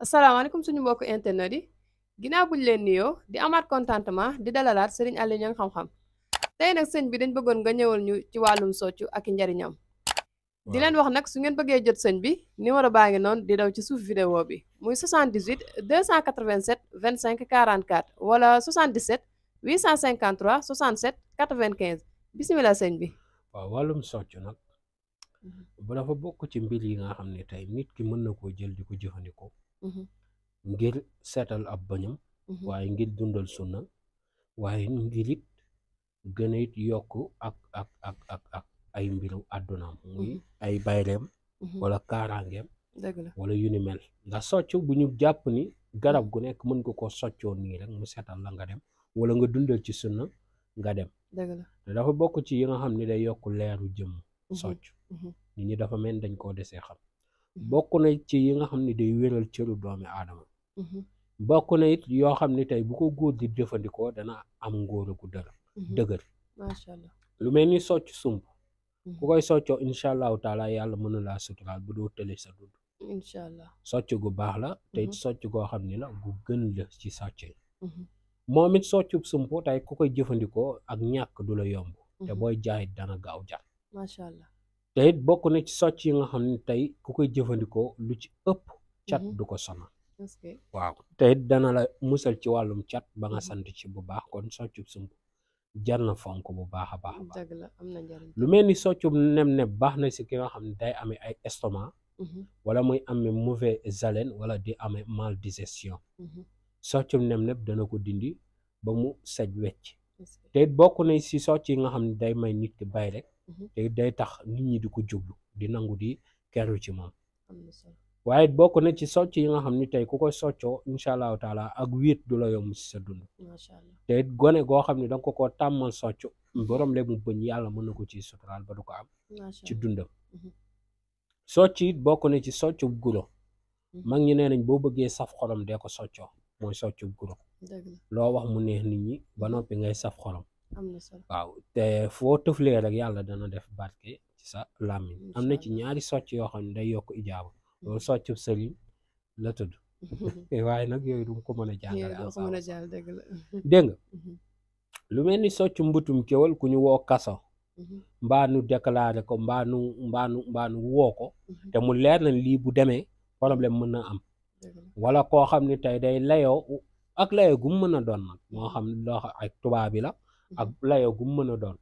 asalaamaaleykum suñu mbokk internet yi ginnaaw buñ leen nuyoo di amaat contentement di dalalaat Serigne Aliou Niang xam-xam tey nag sëñ bi dañ bëggoon nga ñëwal ñu ci wàllum soccu ak i njariñam di waaw leen wax nag su ngeen bëggee jot sëñ bi numéro baa ngi noonu di daw ci suuf vidéo bi muy 78 287 25 44 wala 77 853 67 95 bisimilah sëñ bi. waaw wàllum socc nag bu dafa bokk ci mbir yi nga xam ne tey nit ki mën na koo jël di ko jëfandikoo ngir seetal ab bañam waaye ngir dundal sunna waaye ngir it gën a it yokk ak ay mbiru àddunaam muy ay bayreem wala kaaraangeem dëgg la wala yu ni mel ndax socc bu ñu jàpp ni garab gu nekk mën nga ko soccoo nii rek mu seetal la nga dem wala nga dundal ci sunna nga dem dëgg la te dafa bokk ci yi nga xam ne day yokk leeru jëmm socc nit ñi dafa mel dañ koo desee xam bokk na ci yi nga xam ne day wéral cëru doomi aadama bokk na it yoo xam ne tey bu ko góor di jëfandikoo dana am ngóor gu dëgër macha allah. lu mel ni socc sump ku koy soccoo incha allahu taala yàlla mën na laa suturaal bu doo tële sa dund incha allah. socc gu baax la te it socc goo xam ne la gu gën la ci socc yi moom it soccub sump tey ku koy jëfandikoo ak ñàkk du la yomb te booy jaayit dana gaaw jar macha allah. te it bokk na ci socc yi nga xam ne tey ku koy jëfandikoo lu ci ëpp cat du ko sonal waaw te it dana la musal ci wàllum cat ba nga sant ci bu baax kon soccub sump jar na fonk bu baax a baax dëgg la am na njariñ. lu mel ni soccub nem baax na si ki nga xam ne day amee ay estomac wala muy amee mauvaise haleine wala di amee mal digestion soccub nem dana ko dindi ba mu sej wecc te it bokk na si socc yi nga xam ne day may nit ki bay rek te it day tax nit ñi di ko jublu di nangu di keru ci moom waaye bokk na ci socc yi nga xam ni tey ku koy soccoo incha allahu taala ak wéet du la yomb si sa dund te it gone goo xam ne danga ko koo tàmmal socc borom le mu bëñ yàlla mën na ko ci suturaal ba du ko am ci dundam socc it bokk na ci soccub guro mag ñi nee nañ boo bëggee saf xorom dee ko soccoo mooy soccub guro loo wax mu neex nit ñi ba noppi ngay saf xorom waaw te foo tëflee rek yàlla dana def barke ci sa làmmiñ am na ci ñaari socc yoo xam ne day yokk ijaaba loolu soccub sëriñ la tudd waaye nag yooyu du ko mën a jàngale dégg nga lu mel ni socc mbutum kéwal ku ñu woo kaso mbaa nu déclaré ko mbaa nu woo ko te mu leer na lii bu demee problème mën na am wala koo xam ne tey day layoo ak layoo gu mu mën a doon nag moo xam loo xam ak tubaab bi la ak layoo gu mu mën a doon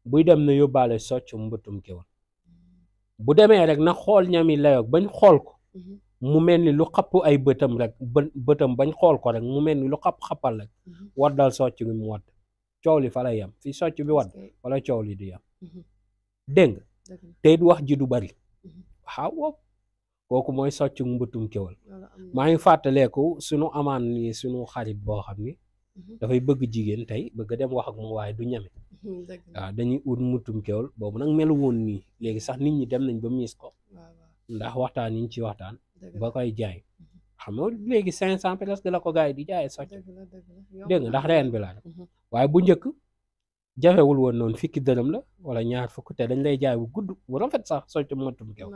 buy dem na yóbbaale socc mbutum kéwal bu demee rek na xool ñami layoo bañ xool ko mu mel ni lu xapp ay bëtam rek bëtam bañ xool ko rek mu mel ni lu xappal rek waddal socc bi mu wadd coow li fa lay yem fi socc bi wadd wala coow li di yem dégg nga te it wax ji du bari waaw kooku mooy socc mbutum kéwal maa ngi fàttaleeku sunu amaan ni sunu xarit boo xam ni dafay bëgg jigéen tey bëgg dem wax ak moom waaye du ñeme waaw dañuy ut mbutum kéwal boobu nag melu woon nii léegi sax nit ñi dem nañ ba miis ko ndax waxtaan yi ñu ci waxtaan ba koy jaay xam nga léegi 500 presque la ko gars yi di jaayee socc dégg nga ndax reen bi la waaye bu njëkk jafewul woon noonu fukki dërëm la wala ñaar fukk te dañ lay jaay bu gudd bu rafet sax socc mbutum kéwal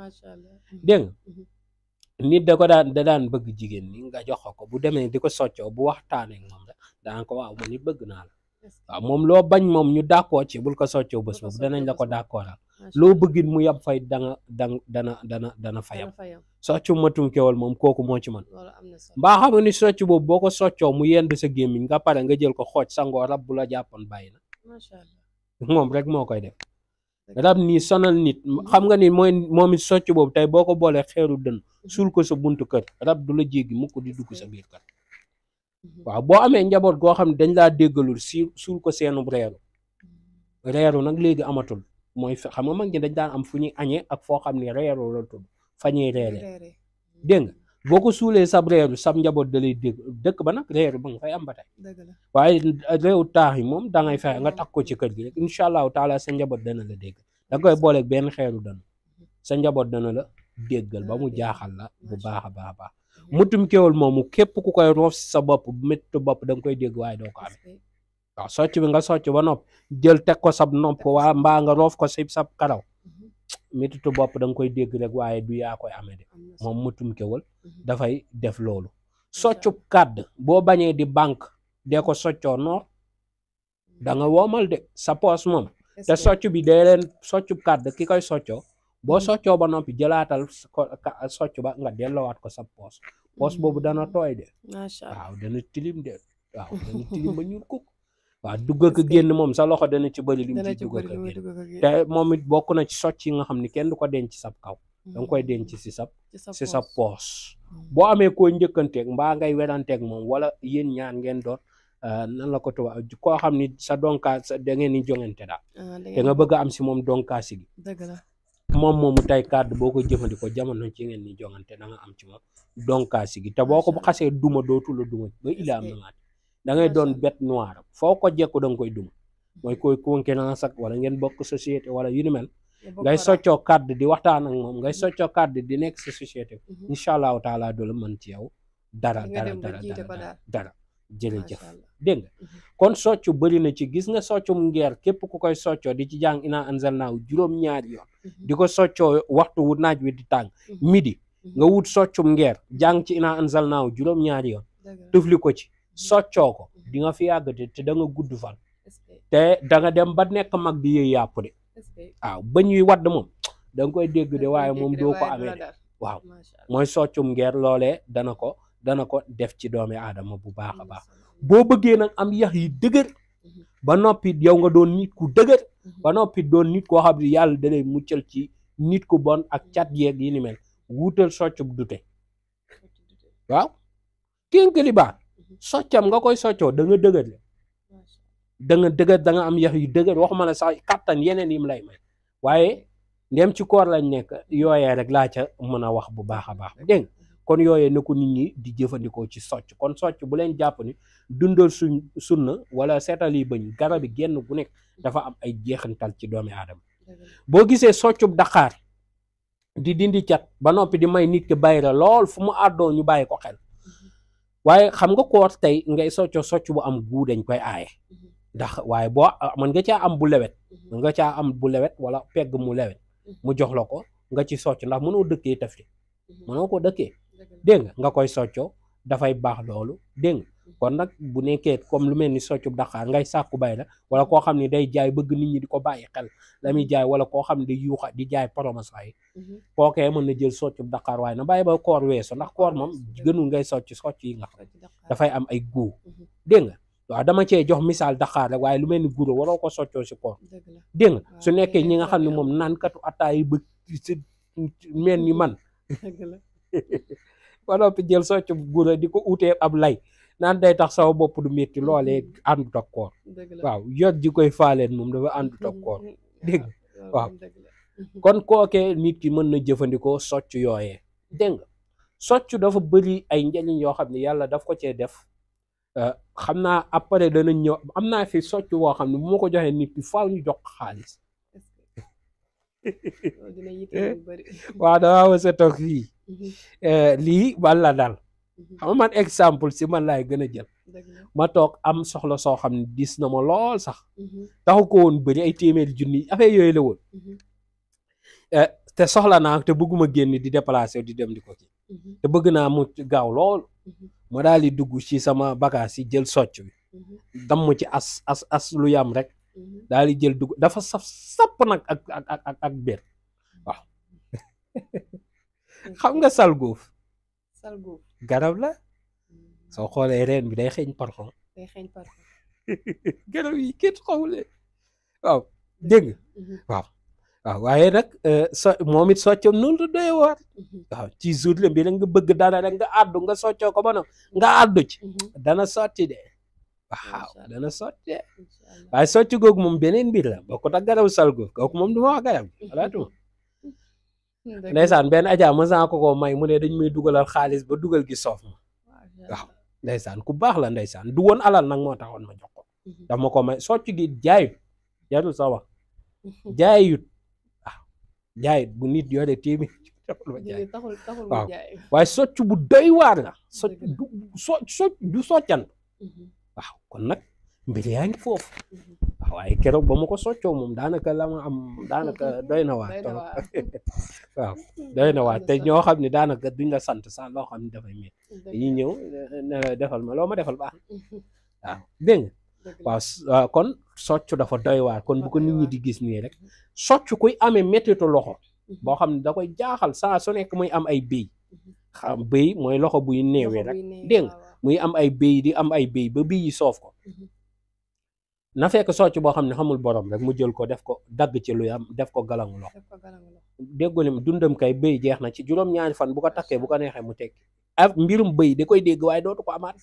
dégg nga nit da daan bëgg jigéen ni nga jox ko bu demee di ko soccoo bu waxtaanee ak moom rek daan ko waaw man it bëgg naa la waaw moom loo bañ moom ñu d'accord ci bul ko soccoo bés boobu danañ la ko d'accordal loo bëggit mu yab fay dana fayam soccu matum kéwal moom kooku moo ci man mbaa xam nga ni socc boobu boo ko soccoo mu yend sa gémmiñ nga pare nga jël ko xooj sangoo rab bu la jàppoon bàyyi na moom rek moo koy def rab nii sonal nit xam nga ni mooy moom it socc boobu tey boo ko boolee xeeru dën suul ko sa buntu kër rab du la jéggi mukk di dugg sa biir kër waaw boo amee njaboot goo xam ne dañ laa déggalul suul ko seenub reeru nag léegi amatul mooy xam nga mag ñi dañ daan am fu ñuy añee ak foo xam ne reeru la tudd fa ñuy reere dégg nga boo ko suulee sab reeru sab njaboot da lay dégg dëkk ba nag reeru ba nga fay am ba tey waaye réew taax yi moom dangay fexe nga takk ko ci kër gi rek incha allahu taala sa njaboot dana la dégg da koy booleeg benn xeeru dana sa njaboot dana la déggal ba mu jaaxal la bu baax a baax mutum kéwal moomu képp ku koy roof si sa bopp méttu bopp da nga koy dégg waaye doo ko amee waaw socc bi nga socc ba nopp jël teg ko sab nopp waa mbaa nga roof ko si sab karaw métitu bopp da nga koy dégg rek waaye du yaa koy amee de moom mutum kewal dafay def loolu. soccub kàdd boo bañee di banque dee ko soccoo noor da nga woomal de sa poos moom te socc bi dee leen soccub kàdd ki koy soccoo boo soccoo ba noppi jëlaatal socc ba nga delloowaat ko sa poos boobu dana tooy de waaw dana tilim de waaw dana tilim ba ñuul kuk waaw dugg ak génn moom sa loxo dana ci bëri lim ci dugg ak génn te moom it bokk na ci socc yi nga xam ni kenn du ko denc sab kaw danga koy denc si sa poos boo amee koo njëkkanteeg mbaa ngay weranteeg moom wala yéen ñaan ngeen doon nan la ko tubaab koo xam ni sa donkaas da ngeen ni jongante daal te nga bëgg a am si moom donkaasi gi moom moomu tey kàddu boo ko jëfandikoo jamono ci ngeen ni jongante da nga am ci moom donkaasi gi te boo ko xasee duma dootu la duma ba ila am namaat da ngay doon bête noire foo ko jekku da nga koy duma mooy koy concurrence ak wala ngeen bokk société wala yu ni mel ngay soccoo kàddu di waxtaan ak moom ngay soccoo kàddu di nekk si société incha allahu taala du la mën ci yow dara jërëjëf dégg nga kon soccu bëri na ci gis nga soccum ngeer képp ku koy soccoo di ci jàng ina anzalnaahu juróom-ñaari yoon di ko soccoo waxtu wu naaj wi di tàng midi nga wut soccum ngeer jàng ci ina anzalnaahu juróom-ñaari yoon tufli ko ci soccoo ko di nga fi yàggate te da nga gudd fan te da nga dem ba nekk mag di yëy yàpp de waaw ba ñuy wadd moom da nga koy dégg de waaye moom doo ko amee de waaw mooy soccum ngeer loolee dana ko def ci doomi aadama bu baax a baax boo bëggee nag am yax yi dëgër ba noppi yow nga doon nit ku dëgër ba noppi doon nit koo xam ne yàlla da lay muccal ci nit ku bon ak cat yeeg yi ni mel wuutal soccub dute waaw kénkili baax soccam nga koy soccoo da nga dëgër le da nga am yax yu dëgër waxuma la sax kattan yeneen yim lay may waaye ndem ci koor lañ nekk yooyee rek laa ca mën a wax bu baax a baax dégg kon yooyee na ko nit ñi di jëfandikoo ci socc kon socc bu leen jàpp ni dundal sunna wala seetal yi bañ garab yi genn bu nekk dafa am ay jeexantal ci doomi aadama boo gisee soccub daqaar di dindi cat ba noppi di may nit ki bayra lool fu mu àddoo ñu bàyyi ko xel waaye xam nga koor tey ngay socc bu am guu dañ koy aaye ndax waaye boo mën nga caa am bu lewet wala pegg mu lewet mu jox la ko nga ci socc ndax mënoo dëkkee tafli mënoo ko dëkkee dégg nga koy soccoo dafay baax loolu dégg nga kon nag bu nekkee comme lu mel ni soccub daqaar ngay sàkku bay la wala koo xam ne day jaay bëgg nit ñi di ko bàyyi xel la muy jaay wala koo xam ne day yuuxa di jaay promotion yi kookee mën na jël soccub daqaar waaye na bàyyi ba koor weesu ndax koor moom gënul ngay socc yi nga xam dafay am ay góo dégg nga waaw dama cee jox misaal daqaar rek waaye lu mel ni guro waroo ko soccoo si koor dégg nga su nekkee ñi nga xam ne moom naankatu attaay yi ba si mel ni man ba noppi jël socc guro di ko utee ab lay naan day tax sama bopp du métti loolee àndut ak koor waaw yot ji koy faaleen moom dafa àndut ak koor dégg nga waaw kon kookee nit ki mën na jëfandikoo socc yooyee dégg nga socc dafa bëri ay njëriñ yoo xam ne yàlla daf ko cee def xam naa après danañ ñëw am naa fi socc woo xam ne bu ma ko joxee nit ki faaw ñu jox xaalis waaw damaa was a toog fii lii walla daal xam nga man exemple si man laay gën a jël ma toog am soxla soo xam ne dis na ma lool sax taxu ko woon bëri ay téeméeri junni affaire yooyu la woon te soxla naa te bëgguma génn di déplacer di dem di ko ci te bëgg naa mu gaaw lool ma daal di dugg ci sama bagage yi jël socc bi damm ci as lu yam rek daal di jël dugg dafa sapp nag ak biir waaw xam nga salgóof garab la soo xoolee reen bi day xeeñ parfum garab yi kenn xawulee waaw dégg nga waaw waaye nag moom it soccam noonu la doy waar waaw ci journée bi rek nga bëgg dara rek nga àddu nga soccoo ko ba noonu nga àddu ci dana sotti de waaw dana sotti de waaye socc googu moom beneen mbir la boo ko tax garabu salgóof kooku moom du ma wax garab alaatuma ndeysaan benn ajaa mësan ko may mu ne dañ may dugalal xaalis ba dugal gi soof ma waaw ndeysaan ku baax la ndeysaan du woon alal nag moo taxoon ma jox ko daf ma ko may socc gi jaayut jarul sa wax jaayut waaw jaayut bu nit yore téeméer waaw waaye socc bu doy waar la socc du soccan waaw kon nag mbir yaa ngi foofu waaw waaye keroog ba ma ko soccoo moom daanaka la ma am daanaka doy na waar trop waaw doy na waar te ñoo xam ne daanaka duñ la sant sax loo xam ne dafay métti dañuy ñëw ne la defal ma loo ma defal baax waaw dégg nga waaw kon soccu dafa doy waar kon bu ko nit ñi di gis nii rek soccu kuy amee méttitu loxo boo xam ne da koy jaaxal saa su nekk muy am ay béy xam béy mooy loxo buy néewee rek dégg nga muy am ay béy di am ay béy ba béy yi soof ko na fekk socc boo xam ne xamul borom rek mu jël ko def ko dagg ci lu am def ko galangu loxo déggu lim dundam kay béy jeex na ci juróom-ñaari fan bu ko takkee bu ko neexee mu tekki ak mbirum béy da koy dégg waaye dootu ko amaat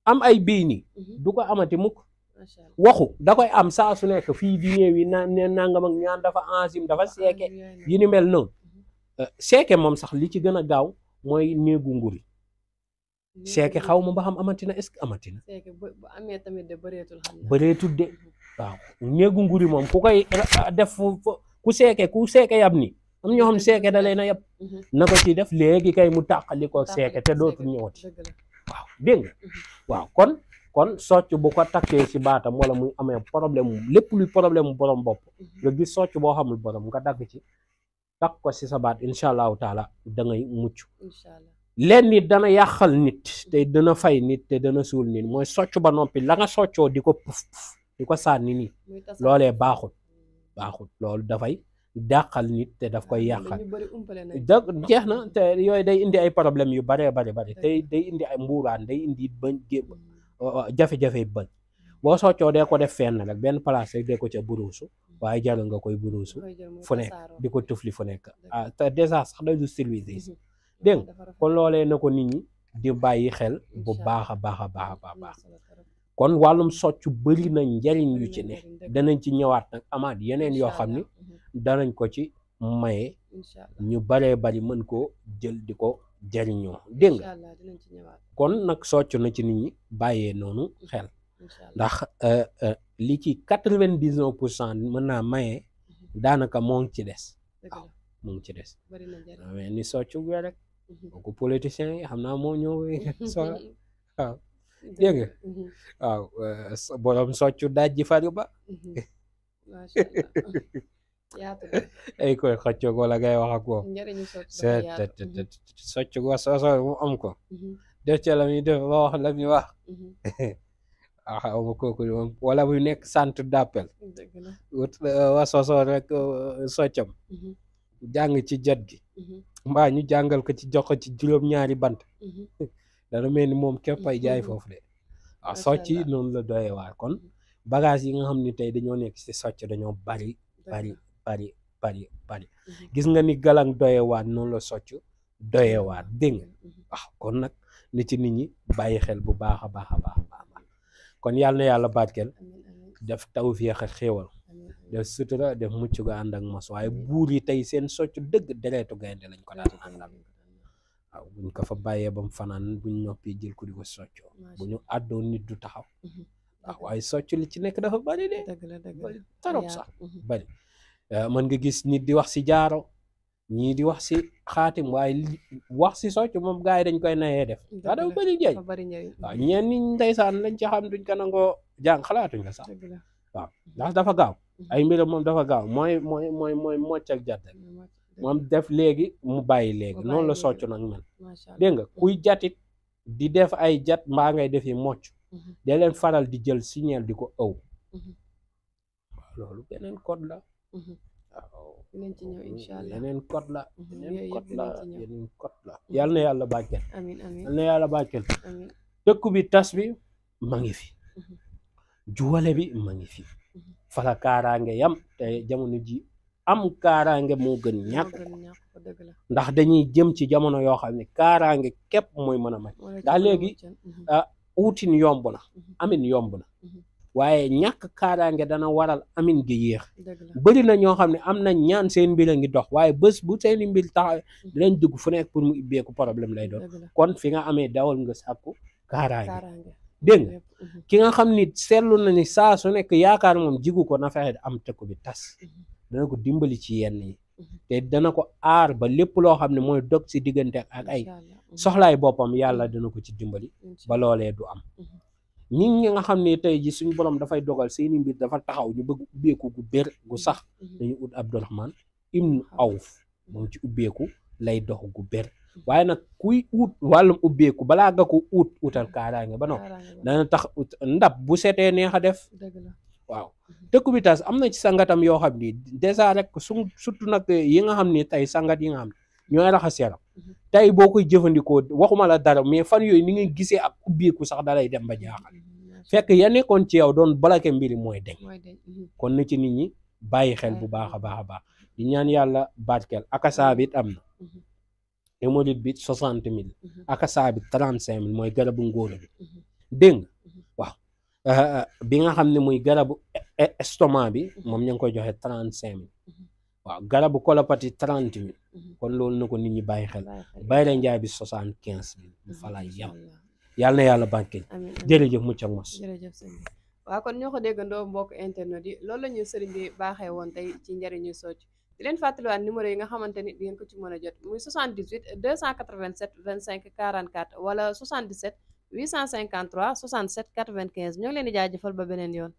am ay béy nii du ko amati mukk waxu da koy am saa su nekk fii di ñëw yi nangam ak ñaan dafa enzyme dafa seeke yi ni mel noonu seeke moom sax li ci gën a gaaw mooy néegu nguri seeke xaw ma ba xam amatina est-ce que amatina bëreetul de waaw néegu nguri moom ku koy def ku seeke yab ni am ñoo xam seeke da leen a yab na ko ci def léegi kay mu tàqali ko seeke te dootul ñëwati waaw dégg nga waaw kon socc bu ko takkee ci baatam wala muy amee problème lépp luy problème mu borom bopp nga gis socc boo xamul borom nga dagg ci takk ko ci sa baat incha allahu taala da ngay mucc leen nit dana yàqal nit te dana fay nit te dana suul nit mooy socc ba noppi la nga soccoo di ko puf di ko sànni nii loolee baaxul loolu dafay dàqal nit te daf koy yàqal jeex na te yooyu day indi ay problème yu bari te day indi ay mbuuraan day indi bañ jafe-jafe bañ boo soccoo dee ko def fenn rek benn place rek dee ko ca buruusu waaye jarul nga koy buruusu fu nekk di ko tufli fu nekk te déjà sax day du service dégg nga kon loolee na ko nit ñi di bàyyi xel bu baax a baax kon wàllum socc bëri na njariñ yu ci ne danañ ci ñëwaat nag amaat yeneen yoo xam ni danañ ko ci maye ñu baree bari mën koo jël di ko jariñoo dégg nga kon nag socc na ci nit ñi bàyyee noonu xel ndax li ci 99% mën naa maye daanaka moo ngi ci des waaw moo ngi ci des mais ni socc bi rek kooku politiciens yi xam naa moo ñëw soxla waaw dégg nga waaw borom soccu daaj ji fari ba ay koy xëccoo wala ngay wax ak moom socc go soso mu am ko def ca la muy def ba wax la muy wax waaw ma kooku moom wala muy nekk centre d'appel wa soso rek soccam jàng ci jot gi mbaa ñu jàngal ko ci jox ko ci juróom-ñaari bant dana mel ni moom képp ay jaay foofu de waaw socc yi noonu la doyee waar kon bagage yi nga xam ni tey dañoo nekk ci socc dañoo bari gis nga ni galang doyee waar noonu la socc doyee waar dégg nga waaw kon nag ni ci nit ñi bàyyi xel bu baax a baax kon yàlla na yàlla barkeel def tawfeex ak xéewal def sutura def mucc ga ànd ak mos waaye buur yi tey seen socc dëgg dereetu gaynde lañ ko daan àndal waaw buñ ko fa bàyyee ba mu fanaan buñ noppi jël ko di ko soccoo bu ñu àddoo nit du taxaw waaw waaye socc li ci nekk dafa bari de bari torop sax bari mën nga gis nit di wax si jaaro ñii di wax si xaatim waaye wax si socc moom gars yi dañ koy nayee def daa dafa bari njëriñ waaw ñeen ñi ndeysaan lañ ci xam duñ ko nangoo jàng xalaatuñ ko sax waaw ndax dafa gaaw ay mbiram moom dafa gaaw mooy mocc ak jat moom def léegi mu bàyyi léegi noonu la socc nag mel dégg nga kuy jatit di def ay jat mbaa ngay defi mocc de leen faral di jël signal di ko ëw waaw loolu beneen code la waaw yeneen code la yeneen code la yàlla na yàlla bàcceel yàlla na yàlla bàcceel dëkk bi tas bi ma ngi fi juwale bi ma ngi fi fala kaaraange yam te jamono ji am kaaraange moo gën ñàkk ndax dañuy jëm ci jamono yoo xam ne kaaraange képp mooy mën a may ndax léegi uutin yomb na amin yomb na waaye ñàkk kaaraange dana waral amin gi yéex bëri na ñoo xam ne am na ñaan seen mbir a ngi dox waaye bés bu seeni mbir taxaw dinañ dugg fu nekk pour mu ibbeeku problème lay doon kon fi nga amee dawal nga sàkku kaaraange dégg nga ki nga xam ni seetlu na ni saa su nekk yaakaar moom jigu ko na fexe am tëkku bi tas dana ko dimbali ci yenn yi te dana ko aar ba lépp loo xam ne mooy dog si diggante ak ay soxlaay boppam yàlla dana ko ci dimbali ba loolee du am nit ñi nga xam ne tey ji suñu borom dafay dogal seeni mbir dafa taxaw ñu bëgg ubbeeku gu bér gu sax dañu ut Abdurahman ibnu Awf moom ci ubbeeku lay dox gu bér waaye nag kuy ut wàllum ubbeeku balaa nga ko utal kaaraange ba noppi dana tax ndab bu setee neex a def waaw dëkku bi tas am na ci sangatam yoo xam ni dèjà rek surtout nag yi nga xam ni tey sangat yi nga xam ne ñooy raxas yaram tey boo koy jëfandikoo waxuma la dara mais fan yooyu ni nga gisee ak ubbeeku sax dalay dem ba jaaxal fekk ya nekkoon ci yow doon bloqué mbiri mooy deñ kon na ci nit ñi bàyyi xel bu baax a baax a baax di ñaan yàlla barkeel akasa bi it am na hémorroïde bi 60 000 akasa bi 35 000 mooy garabu ngóora bi dégg nga waaw bi nga xam ne muy garabu estomac bi moom ñu ngi koy joxe 35 000 waaw garabu colopathie 30 000 kon loolu na ko nit ñi bàyyi xel bayre njaay bi 75 000 mu falay yam yàlla na yàlla barkeel jërëjëf mucc ak mos jërëjëf sëñ bi waaw kon ñoo ko déggandoo mbokk internet yi loolu la ñu sëriñ bi baaxee woon tey ci njëriñu socc di leen fàttaliwaat numéro yi nga xamante ni di ngeen ko ci mën a jot muy 78 287 25 44 wala 77 853 67 95 ñoo ngi leen di jaajëfal ba beneen yoon